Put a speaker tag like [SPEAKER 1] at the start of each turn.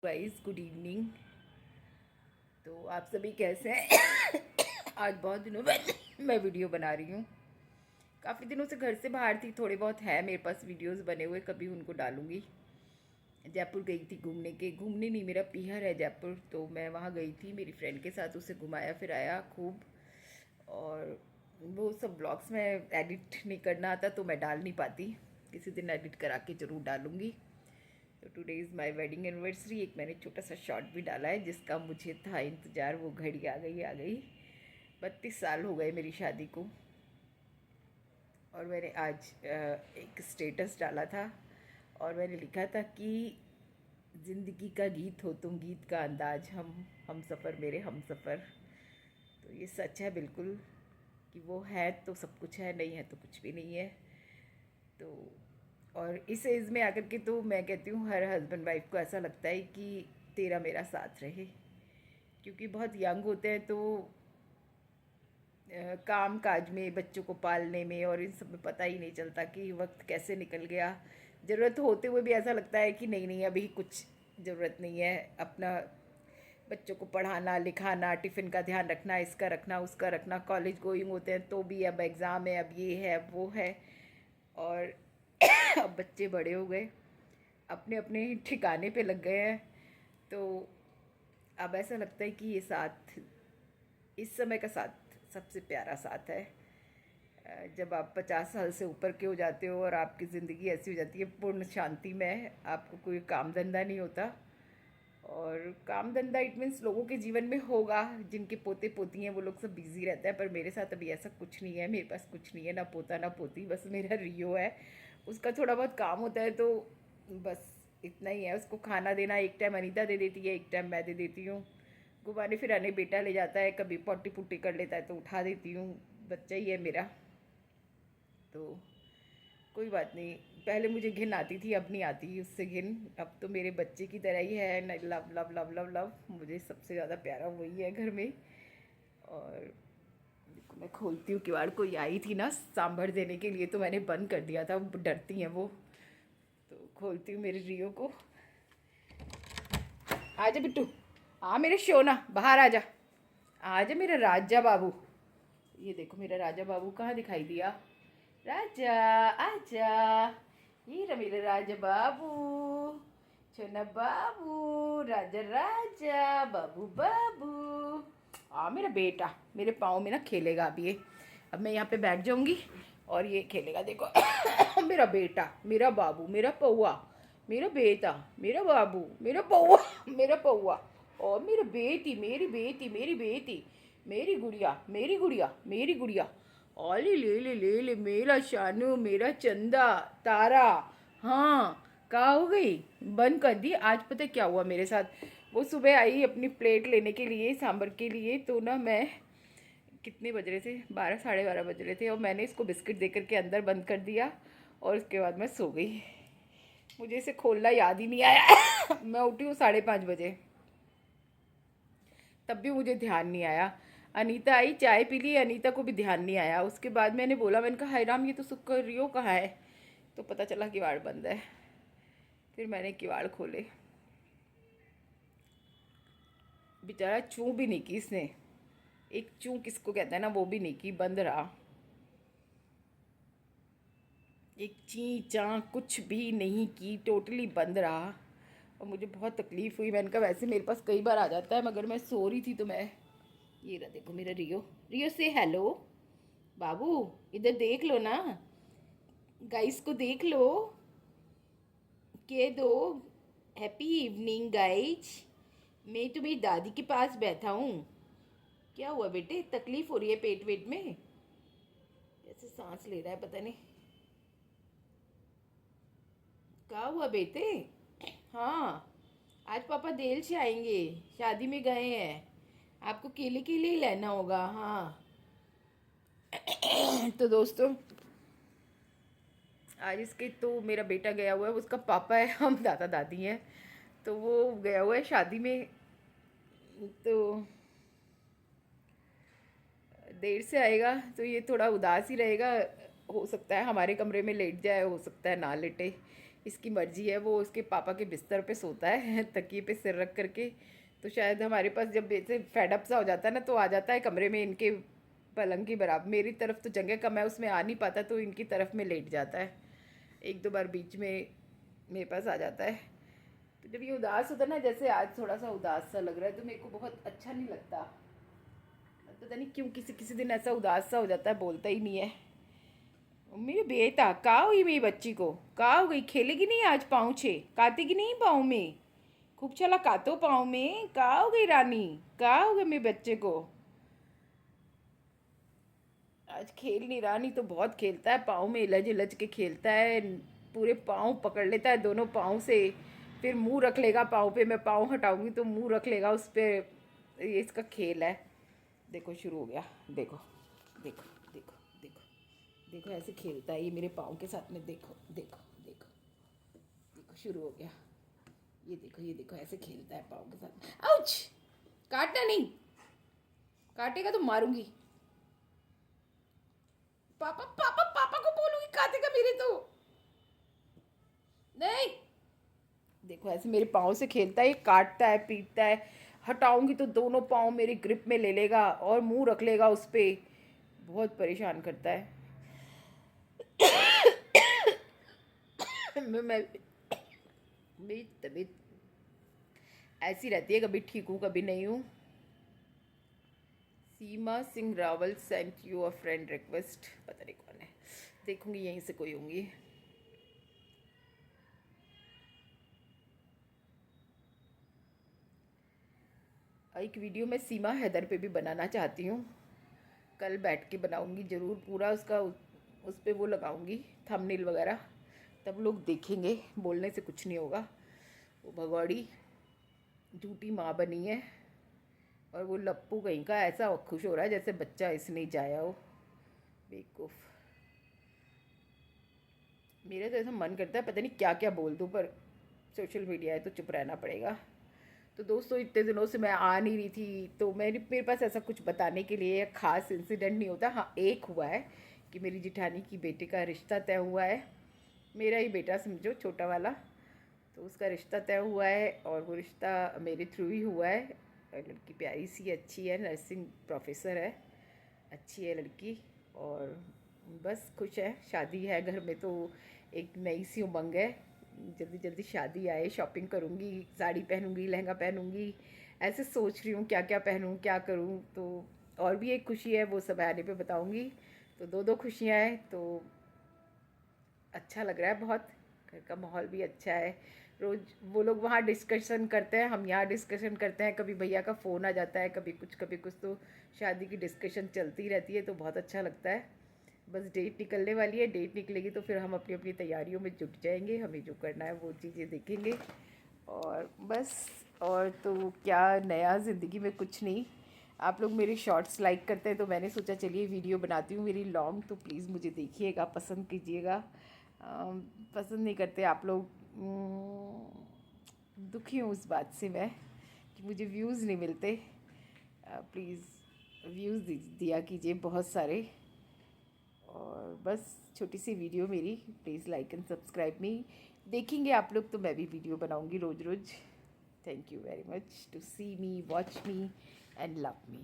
[SPEAKER 1] Guys good evening. तो आप सभी कैसे हैं? आज बहुत दिनों बाद मैं वीडियो बना रही हूँ। काफ़ी दिनों से घर से बाहर थी, थोड़े बहुत है मेरे पास वीडियोस बने हुए, कभी उनको डालूंगी। जयपुर गई थी घूमने नहीं, मेरा पीहर है जयपुर, तो मैं वहाँ गई थी मेरी फ्रेंड के साथ, उसे घुमाया फिराया खूब। और वो सब ब्लॉग्स में एडिट नहीं करना आता तो मैं डाल नहीं पाती, किसी दिन एडिट करा के ज़रूर डालूँगी। तो today is my wedding anniversary. एक मैंने छोटा सा शॉर्ट भी डाला है जिसका मुझे था इंतज़ार, वो घड़ी आ गई। 32 साल हो गए मेरी शादी को। और मैंने आज एक स्टेटस डाला था और मैंने लिखा था कि ज़िंदगी का गीत हो तुम, गीत का अंदाज हम सफ़र मेरे हम सफ़र। तो ये सच है बिल्कुल, कि वो है तो सब कुछ है, नहीं है तो कुछ भी नहीं है। तो और इस एज में आकर के तो मैं कहती हूँ हर हस्बैंड वाइफ को ऐसा लगता है कि तेरा मेरा साथ रहे, क्योंकि बहुत यंग होते हैं तो काम काज में, बच्चों को पालने में और इन सब में पता ही नहीं चलता कि वक्त कैसे निकल गया। ज़रूरत होते हुए भी ऐसा लगता है कि नहीं नहीं अभी कुछ ज़रूरत नहीं है। अपना बच्चों को पढ़ाना लिखाना, टिफ़िन का ध्यान रखना, इसका रखना उसका रखना, कॉलेज गोइंग होते हैं तो भी अब एग्ज़ाम है, अब ये है वो है। और अब बच्चे बड़े हो गए, अपने अपने ठिकाने पे लग गए हैं। तो अब ऐसा लगता है कि ये साथ, इस समय का साथ सबसे प्यारा साथ है। जब आप 50 साल से ऊपर के हो जाते हो और आपकी ज़िंदगी ऐसी हो जाती है पूर्ण शांति में, आपको कोई काम धंधा नहीं होता। और काम धंधा इट मीन्स लोगों के जीवन में होगा, जिनके पोते पोती हैं वो लोग सब बिजी रहते हैं, पर मेरे साथ अभी ऐसा कुछ नहीं है। मेरे पास कुछ नहीं है, ना पोता ना पोती, बस मेरा रियो है। उसका थोड़ा बहुत काम होता है तो बस इतना ही है। उसको खाना देना एक टाइम अनीता दे देती है, एक टाइम मैं दे देती हूँ। घुमाने फिराने बेटा ले जाता है, कभी पॉटी पुट्टी कर लेता है तो उठा देती हूँ। बच्चा ही है मेरा, तो कोई बात नहीं। पहले मुझे घिन आती थी, अब नहीं आती उससे घिन। अब तो मेरे बच्चे की तरह ही है, love love love love love. मुझे सबसे ज़्यादा प्यारा वही है घर में। और देखो मैं खोलती हूँ किवाड़, कोई आई थी ना सांभर देने के लिए तो मैंने बंद कर दिया था, डरती हैं वो। तो खोलती हूँ मेरे रियो को। आजा बिट्टू, हाँ मेरे शोना, बाहर आजा, आजा मेरा राजा बाबू। ये देखो मेरा राजा बाबू कहाँ दिखाई दिया। राजा आजा, ये रहा मेरा राजा बाबू, छोना बाबू, राजा राजा बाबू बाबू। मेरा बेटा मेरे पाँव में ना खेलेगा अब ये। अब मैं यहाँ पे बैठ जाऊंगी और ये खेलेगा, देखो। मेरा बेटा, मेरा बाबू, मेरा पौआ, मेरा बेटा, मेरा बाबू, मेरा पौआ, मेरा पौआ। और मेरी बेटी, मेरी बेटी, मेरी बेटी, मेरी गुड़िया, मेरी गुड़िया, मेरी गुड़िया। ओले ले ले ले ले, मेरा शानू, मेरा चंदा तारा। हाँ, कहाँ हो गई? बंद कर दी। आज पता है क्या हुआ मेरे साथ? वो सुबह आई अपनी प्लेट लेने के लिए सांभर के लिए, तो ना मैं, कितने बज रहे थे, 12 साढ़े 12 बज रहे थे, और मैंने इसको बिस्किट दे करके अंदर बंद कर दिया और उसके बाद मैं सो गई। मुझे इसे खोलना याद ही नहीं आया। मैं उठी हूँ 5:30 बजे, तब भी मुझे ध्यान नहीं आया। अनीता आई, चाय पी ली, अनीता को भी ध्यान नहीं आया। उसके बाद मैंने बोला, मैंने कहा हाय राम, ये तो सुकर रियो कहाँ है? तो पता चला किवाड़ बंद है। फिर मैंने किवाड़ खोले, बेचारा चूँ भी नहीं की इसने। एक चूँ किसको कहते हैं ना, वो भी नहीं की, बंद रहा। एक ची चाँ कुछ भी नहीं की, टोटली बंद रहा। और मुझे बहुत तकलीफ़ हुई। मैंने कहा वैसे मेरे पास कई बार आ जाता है, मगर मैं सो रही थी तो मैं, ये रहा देखो मेरा रियो। रियो से हेलो बाबू, इधर देख लो ना, गाइस को देख लो, कह दो हैप्पी इवनिंग गाइज, मैं तो मेरी दादी के पास बैठा हूँ। क्या हुआ बेटे, तकलीफ हो रही है पेट वेट में? कैसे सांस ले रहा है पता नहीं, क्या हुआ बेटे? हाँ, आज पापा देर से आएंगे, शादी में गए हैं, आपको केले केले ही लेना होगा। हाँ। तो दोस्तों, आज इसके तो मेरा बेटा गया हुआ है, उसका पापा है, हम दादा दादी हैं, तो वो गया हुआ है शादी में। तो देर से आएगा तो ये थोड़ा उदास ही रहेगा। हो सकता है हमारे कमरे में लेट जाए, हो सकता है ना लेटे, इसकी मर्जी है, वो उसके पापा के बिस्तर पे सोता है तकिए पे सिर रख करके। तो शायद हमारे पास जब ऐसे फेडअप सा हो जाता है ना, तो आ जाता है कमरे में इनके पलंग की बराबर। मेरी तरफ तो जगह कम है, उसमें आ नहीं पाता, तो इनकी तरफ में लेट जाता है। एक दो बार बीच में मेरे पास आ जाता है। तो जब ये उदास होता है ना, जैसे आज थोड़ा सा उदास सा लग रहा है, तो मेरे को बहुत अच्छा नहीं लगता। पता नहीं क्यों किसी किसी दिन ऐसा उदास सा हो जाता है, बोलता ही नहीं है। मेरे बेटा कहाँ हुई मेरी बच्ची को, कहाँ हो गई, खेलेगी नहीं आज, पाँव छे काटेगी नहीं पाँव में, खूब चला कातो पाँव में, कहाँ हो गई रानी, कहाँ हो गए मेरे बच्चे को। आज खेल नहीं रहा, नहीं तो बहुत खेलता है, पाँव में इलझ इलझ के खेलता है, पूरे पाँव पकड़ लेता है दोनों पाँव से, फिर मुंह रख लेगा पाँव पे, मैं पाँव हटाऊंगी तो मुंह रख लेगा उस पर। ये इसका खेल है। देखो शुरू हो गया, देखो देखो देखो देखो देखो, ऐसे खेलता है ये मेरे पाँव के साथ में, देखो देखो देखो देखो, शुरू हो गया। ये देखो ऐसे खेलता है पाँव के साथ। आउच! काटना नहीं, काटेगा तो मारूंगी। पापा पापा पापा को बोलूंगी, काटेगा मेरे तो। नहीं, देखो ऐसे मेरे पाँव से खेलता है, काटता है, पीटता है। हटाऊंगी तो दोनों पाँव मेरी ग्रिप में ले लेगा और मुंह रख लेगा उस पर। बहुत परेशान करता है। मैं मेरी तबीयत ऐसी रहती है, कभी ठीक हूँ कभी नहीं हूँ। Seema Singh Rawal sent you a friend request, पता नहीं कौन है, देखूंगी यहीं से कोई होंगी। एक वीडियो मैं सीमा हैदर पे भी बनाना चाहती हूँ, कल बैठ के बनाऊंगी ज़रूर पूरा उसका, उस पर वो लगाऊंगी थंबनेल वगैरह, तब लोग देखेंगे, बोलने से कुछ नहीं होगा। वो भगौड़ी झूठी माँ बनी है, और वो लप्पू कहीं का ऐसा खुश हो रहा है जैसे बच्चा इसने जाया हो, बेवकूफ़। मेरा तो ऐसा मन करता है पता नहीं क्या क्या बोल दूँ, पर सोशल मीडिया है तो चुप रहना पड़ेगा। तो दोस्तों इतने दिनों से मैं आ नहीं रही थी, तो मेरे पास ऐसा कुछ बताने के लिए ख़ास इंसिडेंट नहीं होता। हाँ, एक हुआ है कि मेरी जिठानी की बेटे का रिश्ता तय हुआ है, मेरा ही बेटा समझो, छोटा वाला। तो उसका रिश्ता तय हुआ है, और वो रिश्ता मेरे थ्रू ही हुआ है। लड़की प्यारी सी अच्छी है, नर्सिंग प्रोफेसर है, अच्छी है लड़की। और बस खुश है, शादी है घर में, तो एक नई सी उमंग है, जल्दी जल्दी शादी आए, शॉपिंग करूँगी, साड़ी पहनूँगी, लहंगा पहनूँगी, ऐसे सोच रही हूँ क्या क्या पहनूँ क्या करूँ। तो और भी एक खुशी है, वो सब आने पे बताऊँगी। तो दो दो खुशियाँ हैं, तो अच्छा लग रहा है बहुत, घर का माहौल भी अच्छा है। रोज़ वो लोग वहाँ डिस्कशन करते हैं, हम यहाँ डिस्कशन करते हैं, कभी भैया का फ़ोन आ जाता है, कभी कुछ, तो शादी की डिस्कशन चलती रहती है, तो बहुत अच्छा लगता है। बस डेट निकलने वाली है, डेट निकलेगी तो फिर हम अपनी अपनी तैयारियों में जुट जाएंगे, हमें जो करना है वो चीज़ें देखेंगे। और बस, और तो क्या नया ज़िंदगी में कुछ नहीं। आप लोग मेरे शॉर्ट्स लाइक करते हैं, तो मैंने सोचा चलिए वीडियो बनाती हूँ मेरी लॉन्ग, तो प्लीज़ मुझे देखिएगा, पसंद कीजिएगा। पसंद नहीं करते आप लोग, दुखी हूँ उस बात से मैं कि मुझे व्यूज़ नहीं मिलते। प्लीज़ व्यूज़ दिया कीजिए बहुत सारे। और बस छोटी सी वीडियो मेरी, please like and subscribe me. देखेंगे आप लोग तो मैं भी वीडियो बनाऊंगी रोज़ रोज़। Thank you very much to see me, watch me and love me.